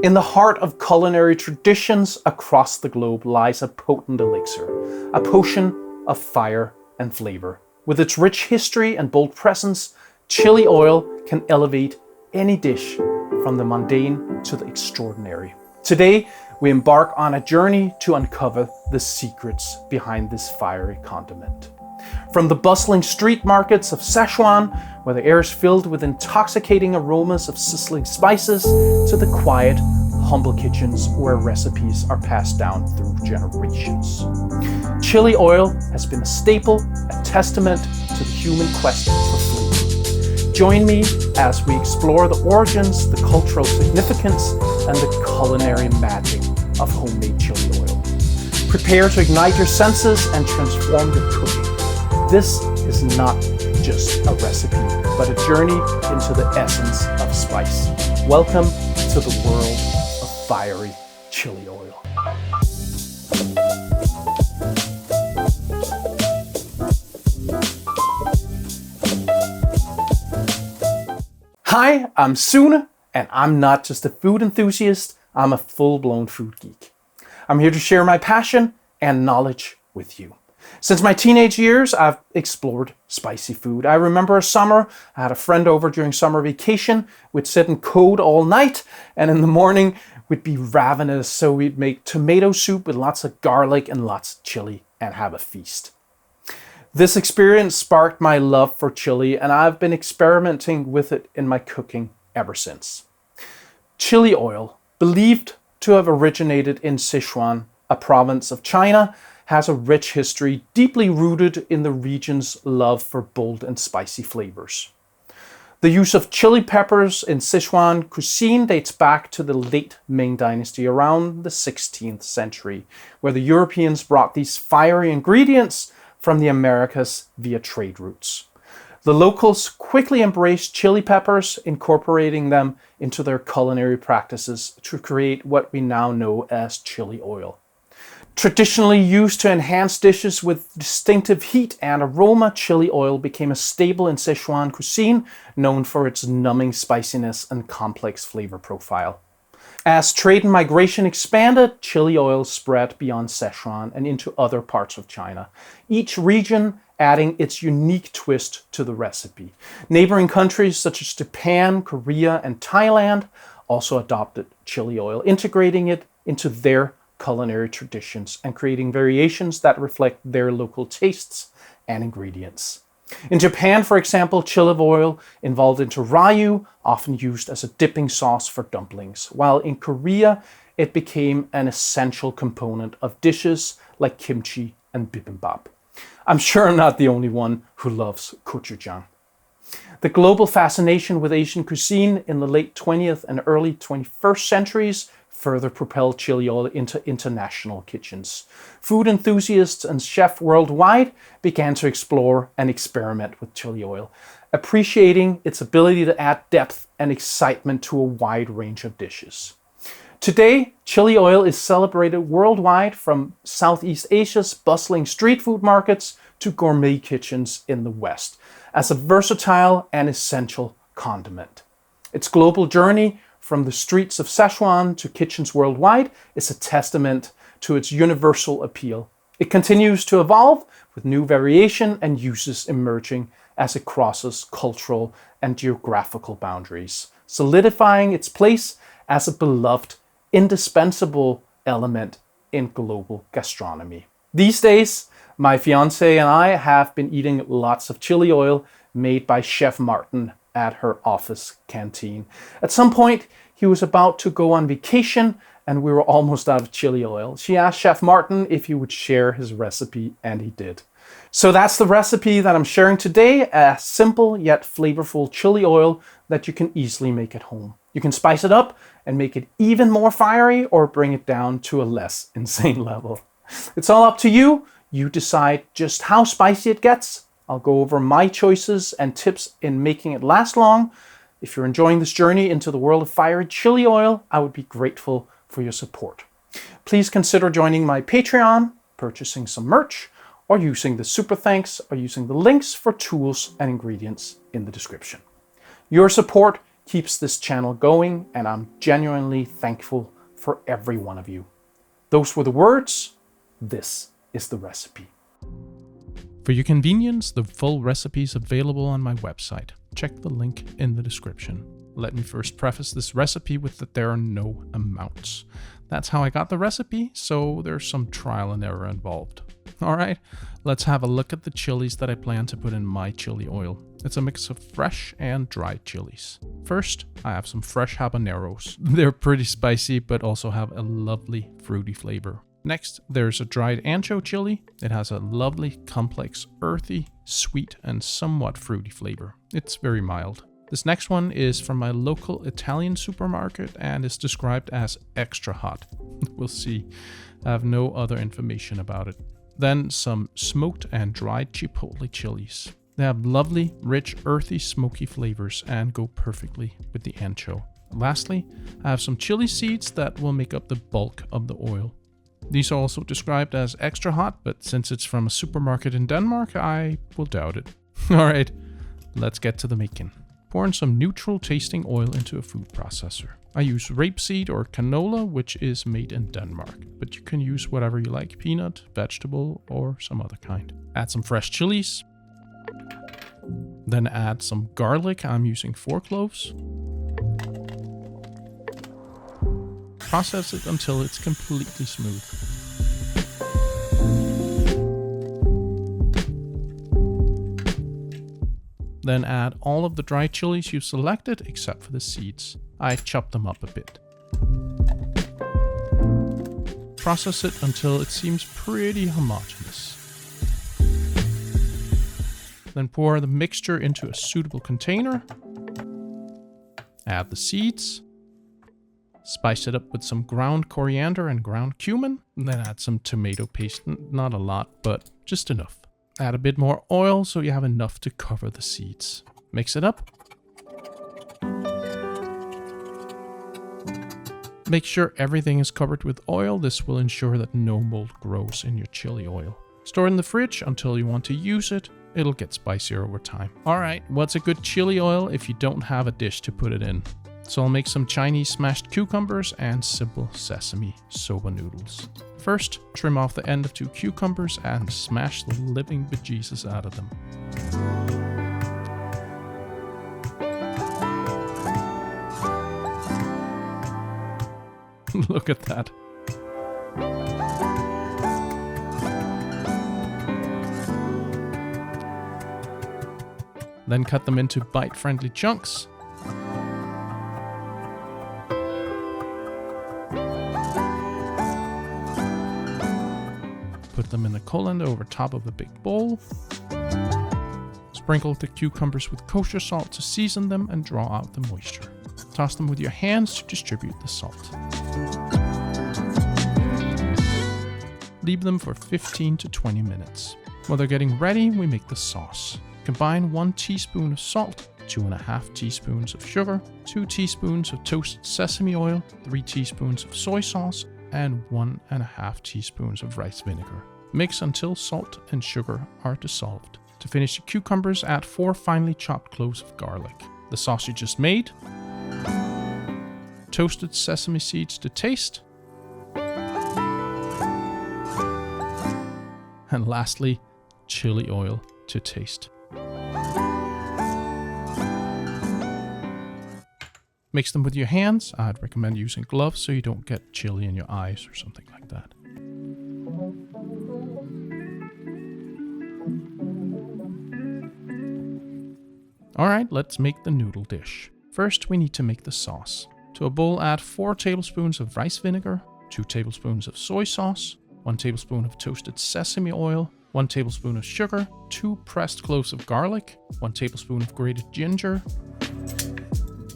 In the heart of culinary traditions across the globe lies a potent elixir, a potion of fire and flavor. With its rich history and bold presence, chili oil can elevate any dish from the mundane to the extraordinary. Today, we embark on a journey to uncover the secrets behind this fiery condiment. From the bustling street markets of Szechuan, where the air is filled with intoxicating aromas of sizzling spices, to the quiet, humble kitchens where recipes are passed down through generations. Chili oil has been a staple, a testament to the human quest for flavor. Join me as we explore the origins, the cultural significance, and the culinary magic of homemade chili oil. Prepare to ignite your senses and transform your cooking. This is not just a recipe, but a journey into the essence of spice. Welcome to the world of fiery chili oil. Hi, I'm Sune, and I'm not just a food enthusiast, I'm a full-blown food geek. I'm here to share my passion and knowledge with you. Since my teenage years, I've explored spicy food. I remember a summer, I had a friend over during summer vacation. We'd sit and code all night, and in the morning, we'd be ravenous, so we'd make tomato soup with lots of garlic and lots of chili and have a feast. This experience sparked my love for chili, and I've been experimenting with it in my cooking ever since. Chili oil, believed to have originated in Sichuan, a province of China, has a rich history deeply rooted in the region's love for bold and spicy flavors. The use of chili peppers in Sichuan cuisine dates back to the late Ming Dynasty around the 16th century, where the Europeans brought these fiery ingredients from the Americas via trade routes. The locals quickly embraced chili peppers, incorporating them into their culinary practices to create what we now know as chili oil. Traditionally used to enhance dishes with distinctive heat and aroma, chili oil became a staple in Sichuan cuisine, known for its numbing spiciness and complex flavor profile. As trade and migration expanded, chili oil spread beyond Sichuan and into other parts of China, each region adding its unique twist to the recipe. Neighboring countries such as Japan, Korea, and Thailand also adopted chili oil, integrating it into their culinary traditions and creating variations that reflect their local tastes and ingredients. In Japan, for example, chili oil evolved into ryu, often used as a dipping sauce for dumplings, while in Korea, it became an essential component of dishes like kimchi and bibimbap. I'm sure I'm not the only one who loves gochujang. The global fascination with Asian cuisine in the late 20th and early 21st centuries further propelled chili oil into international kitchens. Food enthusiasts and chefs worldwide began to explore and experiment with chili oil, appreciating its ability to add depth and excitement to a wide range of dishes. Today, chili oil is celebrated worldwide, from Southeast Asia's bustling street food markets to gourmet kitchens in the West, as a versatile and essential condiment. Its global journey from the streets of Szechuan to kitchens worldwide is a testament to its universal appeal. It continues to evolve, with new variation and uses emerging as it crosses cultural and geographical boundaries, solidifying its place as a beloved, indispensable element in global gastronomy. These days, my fiance and I have been eating lots of chili oil made by Chef Martin at her office canteen. At some point, he was about to go on vacation and we were almost out of chili oil. She asked Chef Martin if he would share his recipe, and he did. So that's the recipe that I'm sharing today, a simple yet flavorful chili oil that you can easily make at home. You can spice it up and make it even more fiery, or bring it down to a less insane level. It's all up to you. You decide just how spicy it gets. I'll go over my choices and tips in making it last long. If you're enjoying this journey into the world of fiery chili oil, I would be grateful for your support. Please consider joining my Patreon, purchasing some merch, or using the super thanks, or using the links for tools and ingredients in the description. Your support keeps this channel going, and I'm genuinely thankful for every one of you. Those were the words. This is the recipe. For your convenience, the full recipe is available on my website. Check the link in the description. Let me first preface this recipe with that there are no amounts. That's how I got the recipe, so there's some trial and error involved. Alright, let's have a look at the chilies that I plan to put in my chili oil. It's a mix of fresh and dried chilies. First, I have some fresh habaneros. They're pretty spicy, but also have a lovely fruity flavor. Next, there's a dried ancho chili. It has a lovely, complex, earthy, sweet, and somewhat fruity flavor. It's very mild. This next one is from my local Italian supermarket and is described as extra hot. We'll see. I have no other information about it. Then some smoked and dried chipotle chilies. They have lovely, rich, earthy, smoky flavors and go perfectly with the ancho. Lastly, I have some chili seeds that will make up the bulk of the oil. These are also described as extra hot, but since it's from a supermarket in Denmark, I will doubt it. Alright, let's get to the making. Pour in some neutral tasting oil into a food processor. I use rapeseed or canola, which is made in Denmark, but you can use whatever you like, peanut, vegetable, or some other kind. Add some fresh chilies. Then add some garlic. I'm using 4 cloves. Process it until it's completely smooth. Then add all of the dried chilies you selected except for the seeds. I chopped them up a bit. Process it until it seems pretty homogeneous. Then pour the mixture into a suitable container. Add the seeds. Spice it up with some ground coriander and ground cumin. Then add some tomato paste, not a lot, but just enough. Add a bit more oil so you have enough to cover the seeds. Mix it up. Make sure everything is covered with oil. This will ensure that no mold grows in your chili oil. Store it in the fridge until you want to use it. It'll get spicier over time. Alright, what's a good chili oil if you don't have a dish to put it in? So I'll make some Chinese smashed cucumbers and simple sesame soba noodles. First, trim off the end of 2 cucumbers and smash the living bejesus out of them. Look at that. Then cut them into bite-friendly chunks. Put them in a colander over top of a big bowl. Sprinkle the cucumbers with kosher salt to season them and draw out the moisture. Toss them with your hands to distribute the salt. Leave them for 15 to 20 minutes. While they're getting ready, we make the sauce. Combine 1 teaspoon of salt, 2.5 teaspoons of sugar, 2 teaspoons of toasted sesame oil, 3 teaspoons of soy sauce, and 1.5 teaspoons of rice vinegar. Mix until salt and sugar are dissolved. To finish the cucumbers, add 4 finely chopped cloves of garlic. The sauce you just made, toasted sesame seeds to taste, and lastly, chili oil to taste. Mix them with your hands. I'd recommend using gloves so you don't get chili in your eyes or something like that. Alright, let's make the noodle dish. First, we need to make the sauce. To a bowl, add 4 tablespoons of rice vinegar, 2 tablespoons of soy sauce, 1 tablespoon of toasted sesame oil, 1 tablespoon of sugar, 2 pressed cloves of garlic, 1 tablespoon of grated ginger.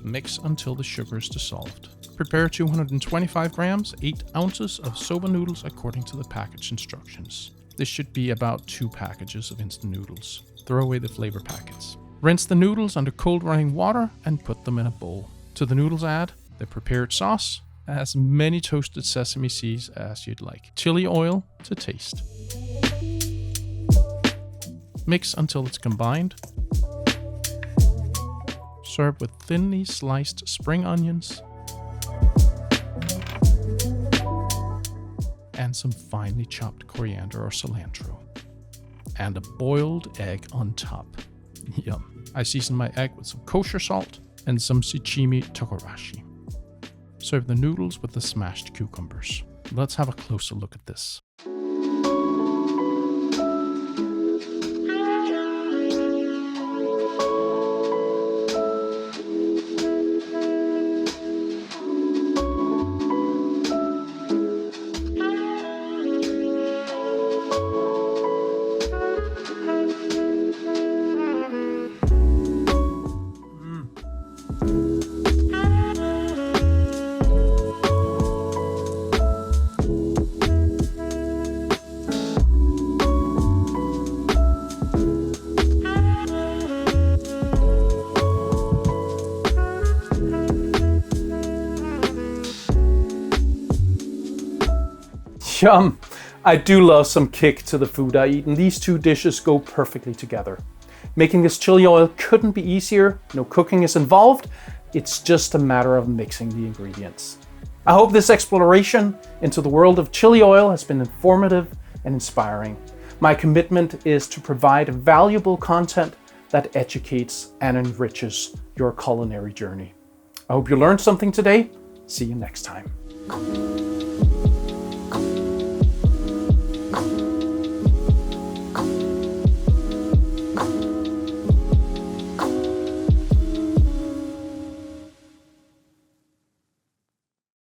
Mix until the sugar is dissolved. Prepare 225 grams, 8 ounces of soba noodles according to the package instructions. This should be about 2 packages of instant noodles. Throw away the flavor packets. Rinse the noodles under cold running water and put them in a bowl. To the noodles add the prepared sauce, as many toasted sesame seeds as you'd like. Chili oil to taste. Mix until it's combined. Serve with thinly sliced spring onions and some finely chopped coriander or cilantro. And a boiled egg on top. Yum. I season my egg with some kosher salt and some shichimi togarashi. Serve the noodles with the smashed cucumbers. Let's have a closer look at this. Yum! I do love some kick to the food I eat, and these two dishes go perfectly together. Making this chili oil couldn't be easier, no cooking is involved, it's just a matter of mixing the ingredients. I hope this exploration into the world of chili oil has been informative and inspiring. My commitment is to provide valuable content that educates and enriches your culinary journey. I hope you learned something today. See you next time.